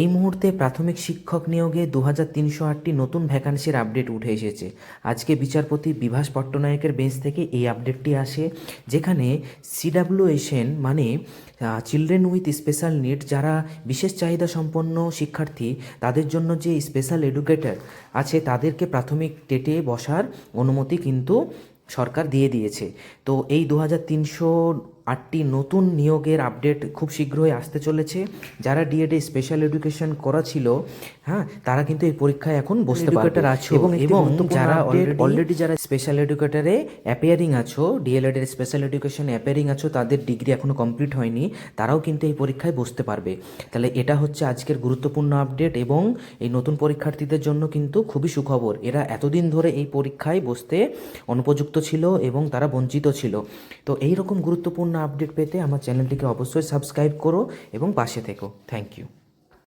এই মুহূর্তে প্রাথমিক শিক্ষক নিয়োগে 2308টি নতুন ভ্যাকান্সির আপডেট উঠে এসেছে। আজকে বিচারপতি বিভাস পট্টনায়কের বেঞ্চ থেকে এই আপডেটটি আসে, যেখানে সিডাব্লিউএসএন মানে চিলড্রেন উইথ স্পেশাল নিড, যারা বিশেষ চাহিদা সম্পন্ন শিক্ষার্থী, তাদের জন্য যে স্পেশাল এডুকেটর আছে তাদেরকে প্রাথমিক টেটে বসার অনুমতি কিন্তু সরকার দিয়ে দিয়েছে। তো এই 2308টি নতুন নিয়োগের আপডেট খুব শীঘ্রই আসতে চলেছে। যারা ডিএডে স্পেশাল এডুকেশন করা ছিল, হ্যাঁ, তারা কিন্তু এই পরীক্ষায় এখন বসতে পারবে এবং যারা অলরেডি যারা স্পেশাল এডুকেটরে অ্যাপিয়ারিং আছো, ডিএলএড এর স্পেশাল এডুকেশন অ্যাপিয়ারিং আছো, তাদের ডিগ্রি এখনও কমপ্লিট হয়নি, তারাও কিন্তু এই পরীক্ষায় বসতে পারবে। তাহলে এটা হচ্ছে আজকের গুরুত্বপূর্ণ আপডেট এবং এই নতুন পরীক্ষার্থীদের জন্য কিন্তু খুবই সুখবর। এরা এতদিন ধরে এই পরীক্ষায় বসতে অনুপযুক্ত ছিল এবং তারা বঞ্চিত ছিল। তো এই রকম গুরুত্বপূর্ণ আপডেট পেতে আমার চ্যানেলটিকে অবশ্যই সাবস্ক্রাইব করো এবং পাশে থেকো। Thank you.